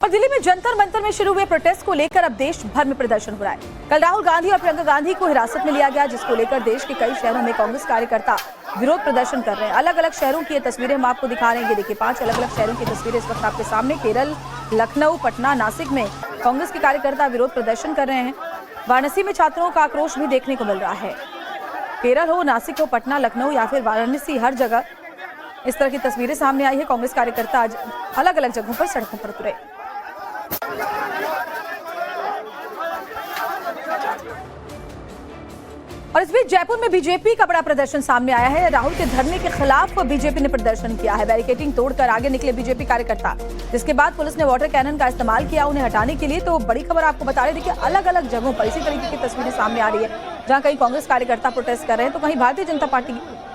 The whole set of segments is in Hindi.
और दिल्ली में जंतर मंतर में शुरू हुए प्रोटेस्ट को लेकर अब देश भर में प्रदर्शन हो रहा है। कल राहुल गांधी और प्रियंका गांधी को हिरासत में लिया गया, जिसको लेकर देश के कई शहरों में कांग्रेस कार्यकर्ता विरोध प्रदर्शन कर रहे हैं। अलग अलग शहरों की ये तस्वीरें हम आपको दिखा रहे हैं। ये देखिए 5 अलग अलग शहरों की तस्वीरें इस वक्त आपके सामने। केरल, लखनऊ, पटना, नासिक में कांग्रेस के कार्यकर्ता विरोध प्रदर्शन कर रहे हैं। वाराणसी में छात्रों का आक्रोश भी देखने को मिल रहा है। केरल हो, नासिक हो, पटना, लखनऊ या फिर वाराणसी, हर जगह इस तरह की तस्वीरें सामने आई है। कांग्रेस कार्यकर्ता आज अलग अलग जगहों पर सड़कों पर उतरे। और इस बीच जयपुर में बीजेपी का बड़ा प्रदर्शन सामने आया है। राहुल के धरने के खिलाफ बीजेपी ने प्रदर्शन किया है। बैरिकेडिंग तोड़कर आगे निकले बीजेपी कार्यकर्ता, जिसके बाद पुलिस ने वाटर कैनन का इस्तेमाल किया उन्हें हटाने के लिए। तो बड़ी खबर आपको बता रहे, देखिए अलग अलग जगहों पर इसी तरीके की तस्वीरें सामने आ रही है, जहां कहीं कांग्रेस कार्यकर्ता प्रोटेस्ट कर रहे हैं तो कहीं भारतीय जनता पार्टी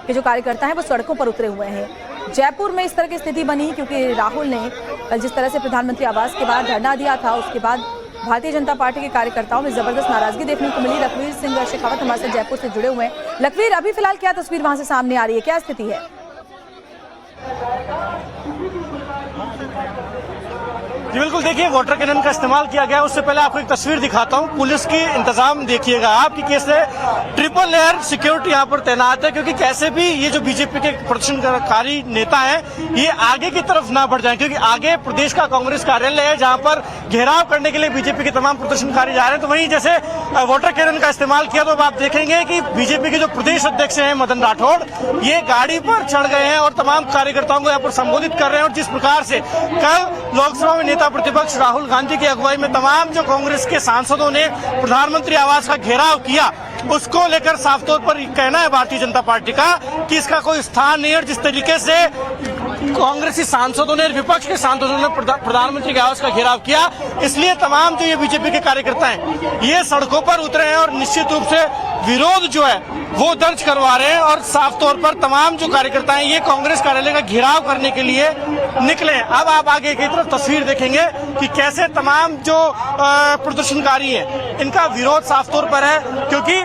के जो कार्यकर्ता हैं वो सड़कों पर उतरे हुए हैं। जयपुर में इस तरह की स्थिति बनी क्योंकि राहुल ने कल जिस तरह से प्रधानमंत्री आवास के बाद धरना दिया था, उसके बाद भारतीय जनता पार्टी के कार्यकर्ताओं में जबरदस्त नाराजगी देखने को मिली। लखवीर सिंह शेखावत हमारे साथ जयपुर से जुड़े हुए हैं। लखवीर, अभी फिलहाल क्या तस्वीर वहां से सामने आ रही है, क्या स्थिति है? जी बिल्कुल, देखिए वाटर कैनन का इस्तेमाल किया गया। उससे पहले आपको एक तस्वीर दिखाता हूं। पुलिस की इंतजाम देखिएगा आप कि कैसे ट्रिपल लेयर सिक्योरिटी यहाँ पर तैनात है, क्योंकि कैसे भी ये जो बीजेपी के प्रदर्शनकारी नेता हैं ये आगे की तरफ ना बढ़ जाएं, क्योंकि आगे प्रदेश का कांग्रेस कार्यालय है जहाँ पर घेराव करने के लिए बीजेपी के तमाम प्रदर्शनकारी जा रहे हैं। तो वहीं जैसे वाटर कैनन का इस्तेमाल किया तो आप देखेंगे कि बीजेपी के जो प्रदेश अध्यक्ष हैं मदन राठौड़, ये गाड़ी पर चढ़ गए हैं और तमाम कार्यकर्ताओं को यहाँ पर संबोधित कर रहे हैं। और जिस प्रकार से कल लोकसभा में नेता प्रतिपक्ष राहुल गांधी की अगुवाई में तमाम जो कांग्रेस के सांसदों ने प्रधानमंत्री आवास का घेराव किया, उसको लेकर साफ तौर पर कहना है भारतीय जनता पार्टी का कि इसका कोई स्थान नहीं है। और जिस तरीके से कांग्रेसी सांसदों ने, विपक्ष के सांसदों ने प्रधानमंत्री के आवास का घेराव किया, इसलिए तमाम जो ये बीजेपी के कार्यकर्ता हैं ये सड़कों पर उतरे हैं और निश्चित रूप से विरोध जो है वो दर्ज करवा रहे हैं। और साफ तौर पर तमाम जो कार्यकर्ता हैं ये कांग्रेस कार्यालय का घेराव करने के लिए निकले। अब आप आगे की तरफ तस्वीर देखेंगे कि कैसे तमाम जो प्रदर्शनकारी हैं इनका विरोध साफ तौर पर है, क्योंकि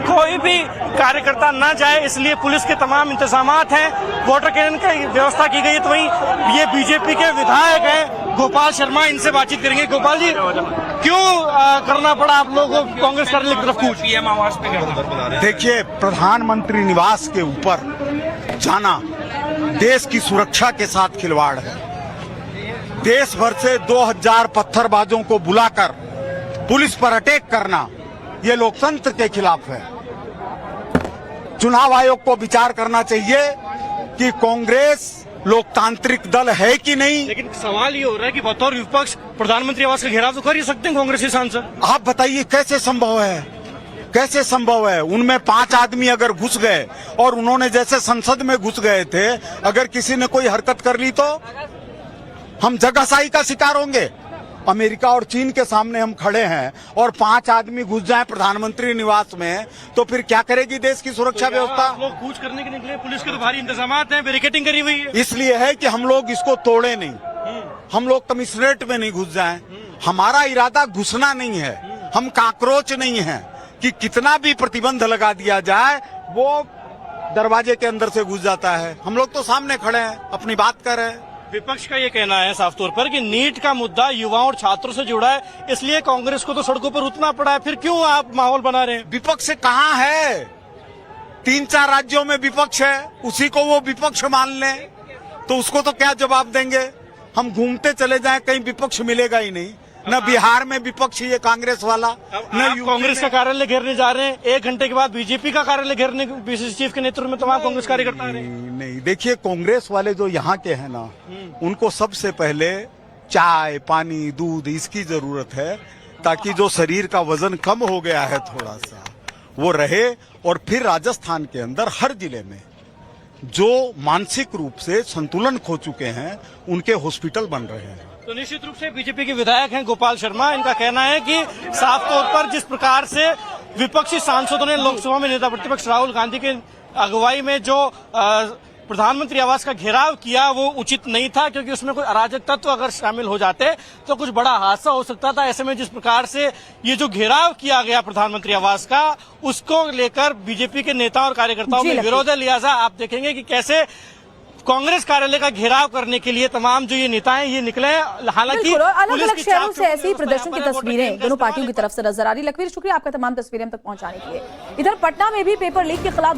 कोई भी कार्यकर्ता न जाए इसलिए पुलिस के तमाम इंतजामात हैं। वाटर कैनन की व्यवस्था की गई है। तो वहीं ये बीजेपी के विधायक हैं गोपाल शर्मा, इनसे बातचीत करेंगे। गोपाल जी, क्यों करना पड़ा आप लोगों को कांग्रेस कार्यालय की तरफ कूच? पीएम आवास पे करना। देखिए, प्रधानमंत्री निवास के ऊपर जाना देश की सुरक्षा के साथ खिलवाड़ है। देश भर से 2000 पत्थरबाजों को बुलाकर पुलिस पर अटैक करना ये लोकतंत्र के खिलाफ है। चुनाव आयोग को विचार करना चाहिए कि कांग्रेस लोकतांत्रिक दल है कि नहीं। लेकिन सवाल ये हो रहा है कि बतौर विपक्ष प्रधानमंत्री आवास का घेराव तो कर ही सकते हैं कांग्रेसी सांसद। आप बताइए कैसे संभव है, कैसे संभव है? उनमें 5 आदमी अगर घुस गए और उन्होंने जैसे संसद में घुस गए थे, अगर किसी ने कोई हरकत कर ली तो हम जगहसाही का शिकार होंगे। अमेरिका और चीन के सामने हम खड़े हैं और 5 आदमी घुस जाएं प्रधानमंत्री निवास में, तो फिर क्या करेगी देश की सुरक्षा व्यवस्था? लोग कूच करने के निकले, पुलिस के तो भारी इंतजामात हैं, बैरिकेडिंग करी हुई है। इसलिए है कि हम लोग इसको तोड़े नहीं, हम लोग कमिश्नरेट में नहीं घुस जाएं। हमारा इरादा घुसना नहीं है, हम काकरोच नहीं है कि कितना भी प्रतिबंध लगा दिया जाए वो दरवाजे के अंदर से घुस जाता है। हम लोग तो सामने खड़े हैं, अपनी बात कर रहे हैं। विपक्ष का ये कहना है साफ तौर पर कि नीट का मुद्दा युवाओं और छात्रों से जुड़ा है, इसलिए कांग्रेस को तो सड़कों पर उतरना पड़ा है। फिर क्यों आप माहौल बना रहे हैं? विपक्ष कहाँ है? 3-4 राज्यों में विपक्ष है, उसी को वो विपक्ष मान लें तो उसको तो क्या जवाब देंगे? हम घूमते चले जाएं, कहीं विपक्ष मिलेगा ही नहीं। न बिहार में विपक्ष ये कांग्रेस वाला, न कांग्रेस का कार्यालय घेरने जा रहे हैं। 1 घंटे के बाद बीजेपी का कार्यालय घेरने, बीसीसी चीफ के नेतृत्व में तमाम कांग्रेस कार्यकर्ता आ रहे हैं। नहीं, देखिए कांग्रेस वाले जो यहाँ के हैं ना, उनको सबसे पहले चाय, पानी, दूध इसकी जरूरत है, ताकि जो शरीर का वजन कम हो गया है थोड़ा सा वो रहे। और फिर राजस्थान के अंदर हर जिले में जो मानसिक रूप से संतुलन खो चुके हैं उनके हॉस्पिटल बन रहे हैं। तो निश्चित रूप से बीजेपी के विधायक हैं गोपाल शर्मा, इनका कहना है कि साफ तौर पर जिस प्रकार से विपक्षी सांसदों ने लोकसभा में नेता प्रतिपक्ष राहुल गांधी के अगुवाई में जो प्रधानमंत्री आवास का घेराव किया वो उचित नहीं था, क्योंकि उसमें कोई अराजक तत्व अगर शामिल हो जाते तो कुछ बड़ा हादसा हो सकता था। ऐसे में जिस प्रकार से ये जो घेराव किया गया प्रधानमंत्री आवास का, उसको लेकर बीजेपी के नेता और कार्यकर्ताओं में विरोध है। लिहाजा आप देखेंगे कि कैसे कांग्रेस कार्यालय का घेराव करने के लिए तमाम जो ये नेता हैं ये निकले हैं। हालांकि बिल्कुल, और अलग पुलिस अलग की शहरों चाक से ऐसी चौबंद प्रदर्शन की पर तस्वीरें दोनों पार्टियों की तरफ से नजर आ रही। लखवीर, शुक्रिया आपका तमाम तस्वीरें हम तक पहुंचाने के लिए। इधर पटना में भी पेपर लीक के खिलाफ